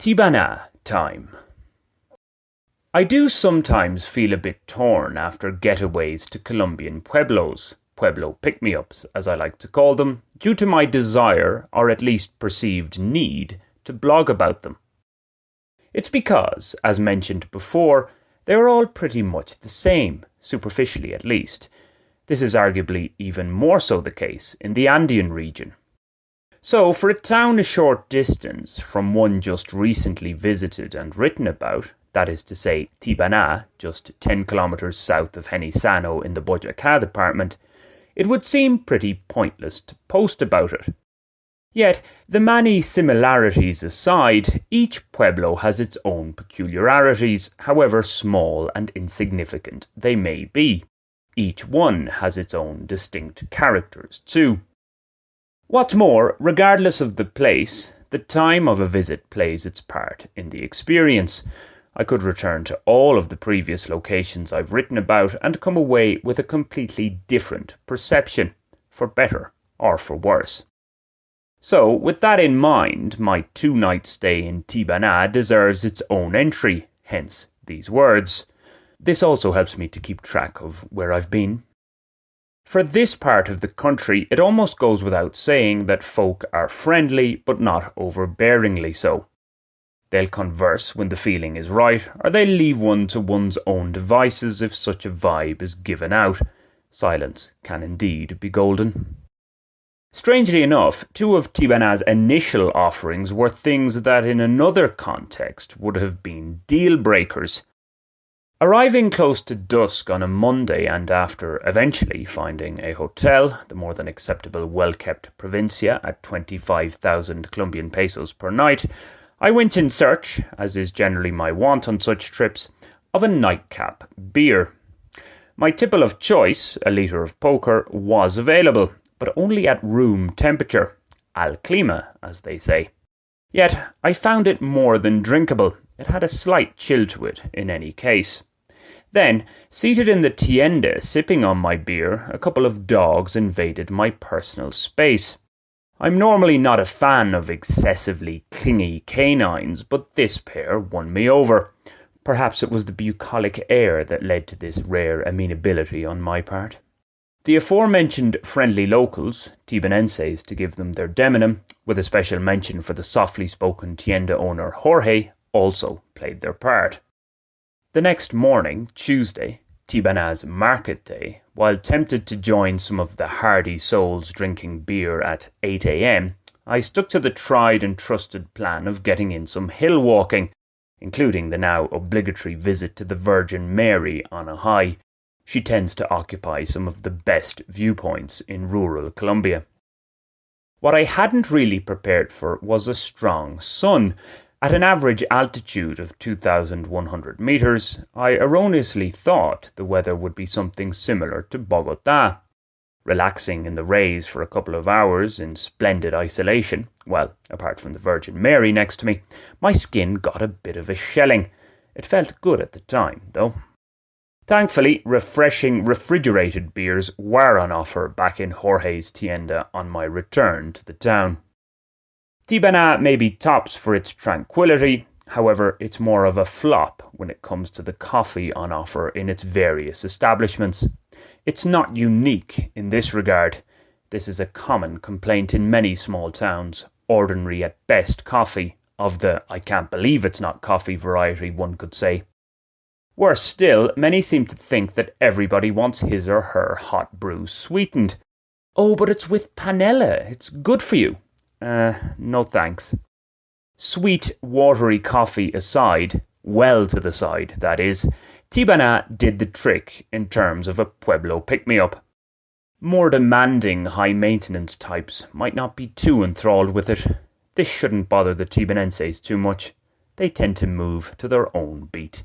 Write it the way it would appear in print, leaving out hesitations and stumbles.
Tibaná time. I do sometimes feel a bit torn after getaways to Colombian pueblos, pueblo pick-me-ups as I like to call them, due to my desire, or at least perceived need, to blog about them. It's because, as mentioned before, they are all pretty much the same, superficially at least. This is arguably even more so the case in the Andean region. So, for a town a short distance from one just recently visited and written about, that is to say Tibaná, just 10 kilometers south of Genisano in the Boyacá department, it would seem pretty pointless to post about it. Yet, the many similarities aside, each pueblo has its own peculiarities, however small and insignificant they may be. Each one has its own distinct characters too. What's more, regardless of the place, the time of a visit plays its part in the experience. I could return to all of the previous locations I've written about and come away with a completely different perception, for better or for worse. So, with that in mind, my 2-night stay in Tibaná deserves its own entry, hence these words. This also helps me to keep track of where I've been. For this part of the country, it almost goes without saying that folk are friendly, but not overbearingly so. They'll converse when the feeling is right, or they'll leave one to one's own devices if such a vibe is given out. Silence can indeed be golden. Strangely enough, 2 of Tibaná's initial offerings were things that in another context would have been deal breakers. Arriving close to dusk on a Monday and after eventually finding a hotel, the more than acceptable well-kept provincia at 25,000 Colombian pesos per night, I went in search, as is generally my wont on such trips, of a nightcap beer. My tipple of choice, a litre of poker, was available, but only at room temperature, al clima, as they say. Yet I found it more than drinkable. It had a slight chill to it in any case. Then, seated in the tienda sipping on my beer, a couple of dogs invaded my personal space. I'm normally not a fan of excessively clingy canines, but this pair won me over. Perhaps it was the bucolic air that led to this rare amenability on my part. The aforementioned friendly locals, Tibanenses to give them their demonym, with a special mention for the softly spoken tienda owner Jorge, also played their part. The next morning, Tuesday, Tibaná's market day, while tempted to join some of the hardy souls drinking beer at 8 a.m, I stuck to the tried and trusted plan of getting in some hillwalking, including the now obligatory visit to the Virgin Mary on a high. She tends to occupy some of the best viewpoints in rural Colombia. What I hadn't really prepared for was a strong sun. At an average altitude of 2,100 meters, I erroneously thought the weather would be something similar to Bogotá. Relaxing in the rays for a couple of hours in splendid isolation, well, apart from the Virgin Mary next to me, my skin got a bit of a shelling. It felt good at the time, though. Thankfully, refreshing refrigerated beers were on offer back in Jorge's tienda on my return to the town. Tibaná may be tops for its tranquility, however it's more of a flop when it comes to the coffee on offer in its various establishments. It's not unique in this regard. This is a common complaint in many small towns, ordinary at best coffee, of the I can't believe it's not coffee variety one could say. Worse still, many seem to think that everybody wants his or her hot brew sweetened. Oh, but it's with panela, it's good for you. No thanks. Sweet, watery coffee aside, well to the side, that is, Tibaná did the trick in terms of a pueblo pick-me-up. More demanding, high-maintenance types might not be too enthralled with it. This shouldn't bother the Tibanenses too much. They tend to move to their own beat.